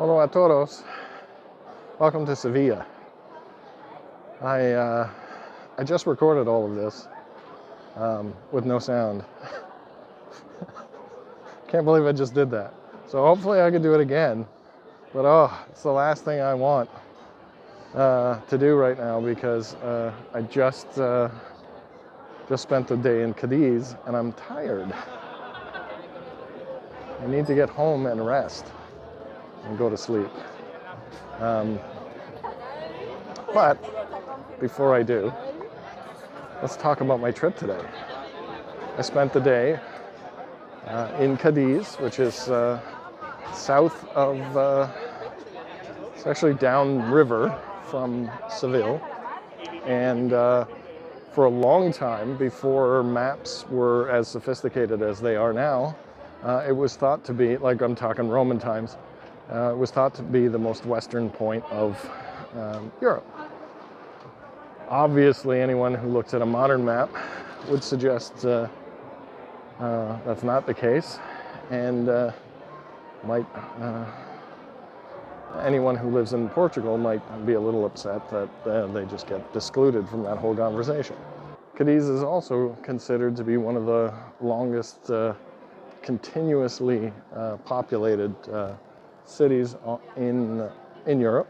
Hola a todos. Welcome to Seville. I just recorded all of this with no sound. Can't believe I just did that. So hopefully I can do it again. But it's the last thing I want to do right now because I just spent the day in Cadiz and I'm tired. I need to get home and rest and go to sleep. But before I do, let's talk about my trip today. I spent the day in Cadiz, which is south of, it's actually downriver from Seville. And for a long time, before maps were as sophisticated as they are now, it was thought to be, like I'm talking Roman times, it was thought to be the most western point of Europe. Obviously, anyone who looks at a modern map would suggest that's not the case, and anyone who lives in Portugal might be a little upset that they just get excluded from that whole conversation. Cadiz is also considered to be one of the longest continuously populated cities in Europe,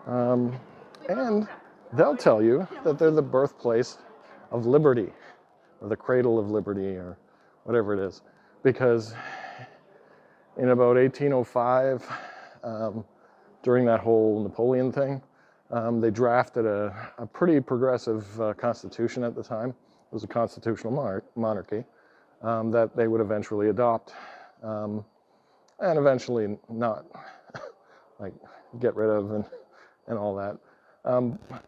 and they'll tell you that they're the birthplace of liberty, or the cradle of liberty, or whatever it is, because in about 1805, during that whole Napoleon thing, they drafted a pretty progressive constitution at the time. It was a constitutional monarchy that they would eventually adopt, and eventually not like get rid of and all that.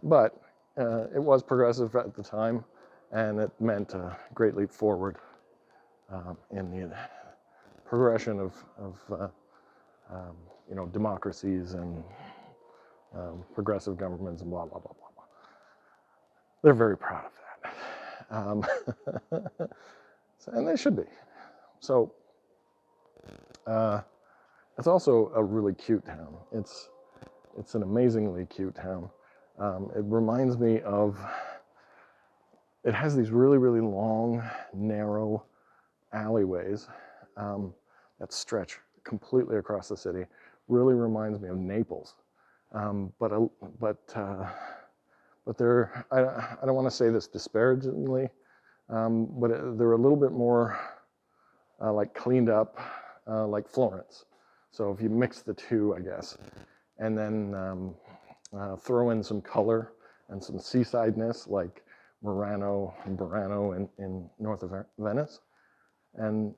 But it was progressive at the time, and it meant a great leap forward in the progression of democracies and progressive governments and blah, blah, blah, blah, blah. They're very proud of that. And they should be. So it's also a really cute town. It's an amazingly cute town. It reminds me of, it has these really, really long, narrow alleyways that stretch completely across the city. Really reminds me of Naples. But they're, I don't want to say this disparagingly, but they're a little bit more like cleaned up, like Florence. So if you mix the two, I guess, and then throw in some color and some seasideness, like Murano and Burano in north of Venice, and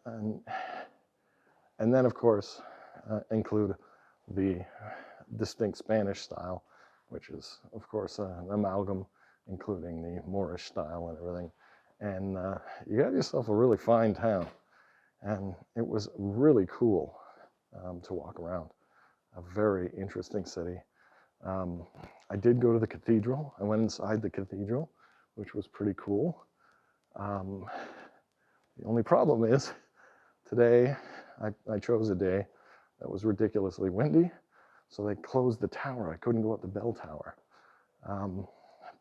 then of course include the distinct Spanish style, which is of course an amalgam, including the Moorish style and everything. And you got yourself a really fine town, and it was really cool to walk around. A very interesting city. I did go to the cathedral. I went inside the cathedral, which was pretty cool. The only problem is today I chose a day that was ridiculously windy, so they closed the tower. I couldn't go up the bell tower.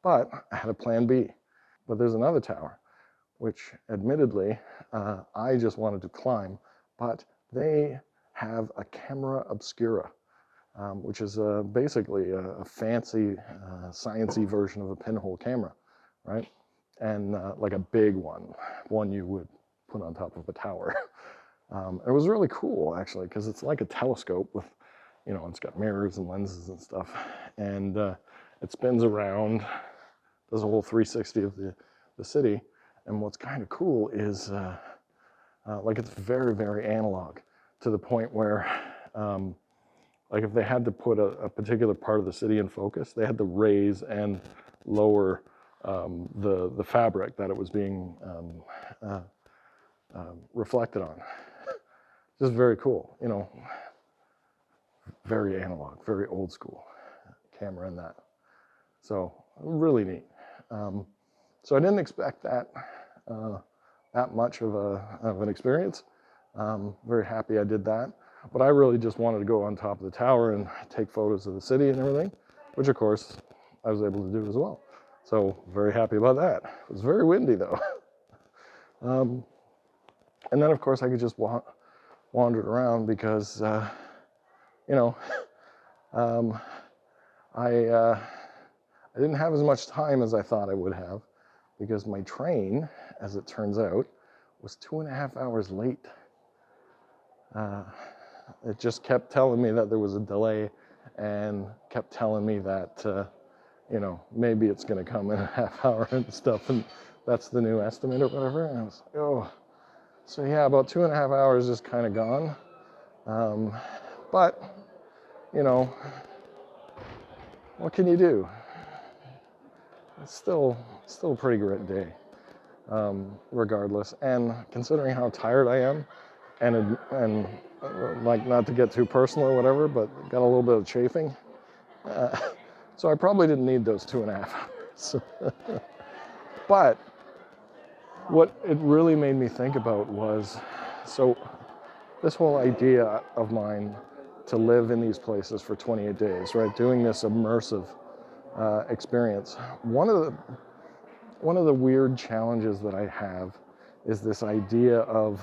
But I had a plan B. But there's another tower, which admittedly I just wanted to climb, but they have a camera obscura, which is basically a fancy, sciencey version of a pinhole camera, right? And like a big one you would put on top of a tower. It was really cool, actually, because it's like a telescope with, it's got mirrors and lenses and stuff, and it spins around, does a whole 360 of the city. And what's kind of cool is, like, it's very, very analog, to the point where, like, if they had to put a particular part of the city in focus, they had to raise and lower the fabric that it was being reflected on. Just very cool, very analog, very old school camera in that. So really neat. So I didn't expect that much of an experience. Very happy I did that. But I really just wanted to go on top of the tower and take photos of the city and everything, which of course I was able to do as well. So very happy about that. It was very windy though. And then of course I could just wander around because, you know, I didn't have as much time as I thought I would have because my train, as it turns out, was 2.5 hours late. It just kept telling me that there was a delay and kept telling me that, you know, maybe it's going to come in a half hour and stuff, and that's the new estimate or whatever. And I was like, oh. So yeah, about 2.5 hours is kind of gone. But, you know, what can you do? It's still a pretty great day, regardless. And considering how tired I am, and like, not to get too personal or whatever, but got a little bit of chafing. So I probably didn't need those 2.5 hours. But what it really made me think about was, so this whole idea of mine to live in these places for 28 days, right? Doing this immersive experience. One of the weird challenges that I have is this idea of,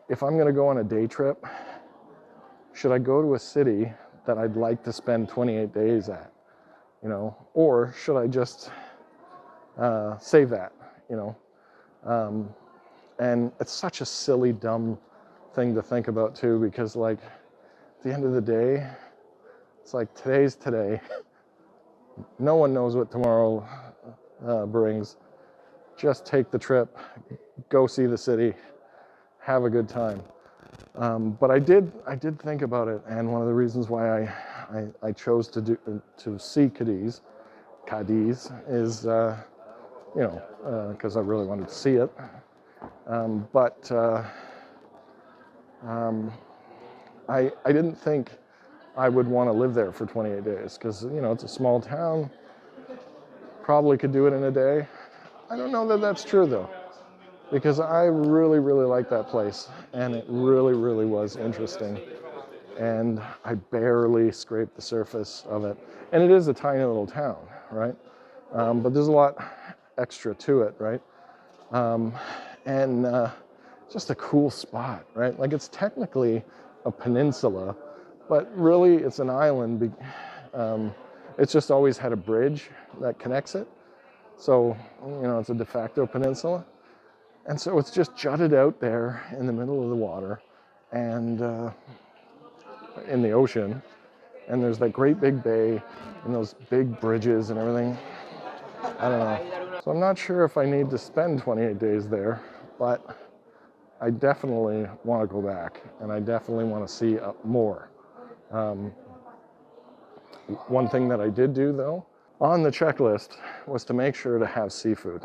if I'm going to go on a day trip, should I go to a city that I'd like to spend 28 days at, you know, or should I just save that, you know? And it's such a silly, dumb thing to think about too, because like at the end of the day, it's like today's today. No one knows what tomorrow brings. Just take the trip, go see the city, have a good time. But I did think about it, and one of the reasons why I chose to see Cadiz is, you know, because I really wanted to see it. But I didn't think I would want to live there for 28 days because, you know, it's a small town. Probably could do it in a day. I don't know that that's true though, because I really, really like that place, and it really, really was interesting. And I barely scraped the surface of it. And it is a tiny little town, right? But there's a lot extra to it, right? And just a cool spot, right? Like, it's technically a peninsula, but really it's an island. It's just always had a bridge that connects it. So, you know, it's a de facto peninsula. And so it's just jutted out there in the middle of the water and in the ocean. And there's that great big bay and those big bridges and everything. I don't know. So I'm not sure if I need to spend 28 days there, but I definitely want to go back, and I definitely want to see more. One thing that I did do, though, on the checklist was to make sure to have seafood.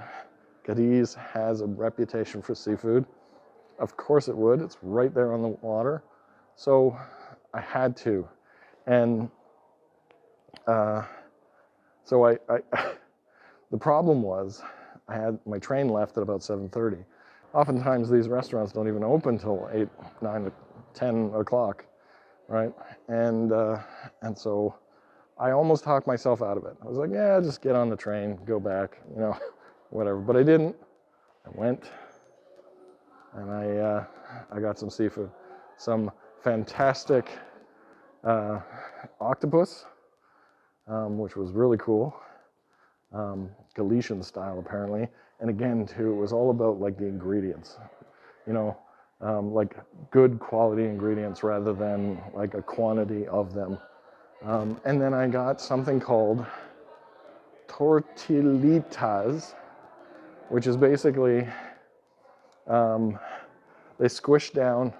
Cadiz has a reputation for seafood. Of course it would. It's right there on the water. So I had to. And so I the problem was, I had my train left at about 7:30. Oftentimes these restaurants don't even open till 8, 9, 10 o'clock, right? And so I almost talked myself out of it. I was like, yeah, just get on the train, go back, you know, whatever. But I didn't. I went, and I got some seafood, some fantastic octopus, which was really cool. Galician style apparently, and again too, it was all about like the ingredients, you know, like good quality ingredients rather than like a quantity of them. And then I got something called tortillitas, which is basically they squish down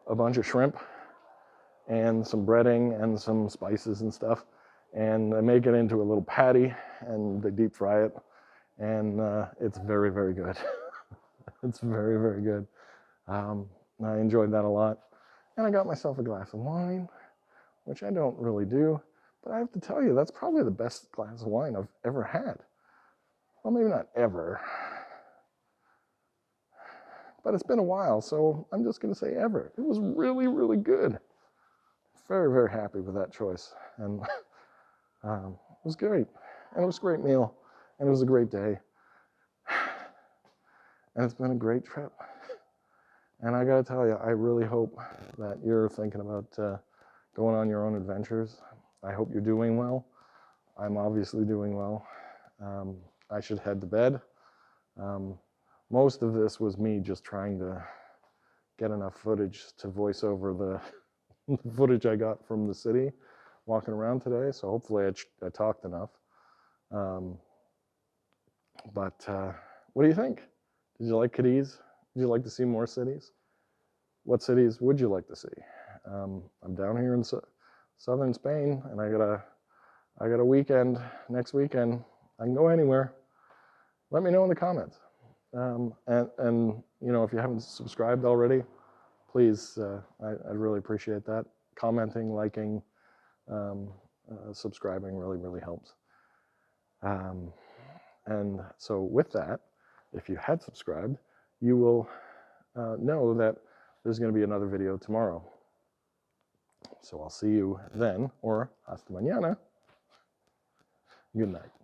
a bunch of shrimp and some breading and some spices and stuff, and they make it into a little patty, and they deep fry it, and it's very, very good. It's very, very good. I enjoyed that a lot, and I got myself a glass of wine, which I don't really do, but I have to tell you, that's probably the best glass of wine I've ever had. Well, maybe not ever, but it's been a while, so I'm just going to say ever. It was really, really good. Very, very happy with that choice, and it was great, and it was a great meal, and it was a great day, and it's been a great trip. And I got to tell you, I really hope that you're thinking about going on your own adventures. I hope you're doing well. I'm obviously doing well. I should head to bed. Most of this was me just trying to get enough footage to voice over the footage I got from the city walking around today. So hopefully I talked enough. But what do you think? Did you like Cadiz? Would you like to see more cities? What cities would you like to see? I'm down here in southern Spain, and I got a weekend next weekend. I can go anywhere. Let me know in the comments. And you know, if you haven't subscribed already, please, I'd really appreciate that. Commenting, liking, subscribing really, really helps. And so with that, if you had subscribed, you will know that there's going to be another video tomorrow. So I'll see you then, or hasta mañana. Good night.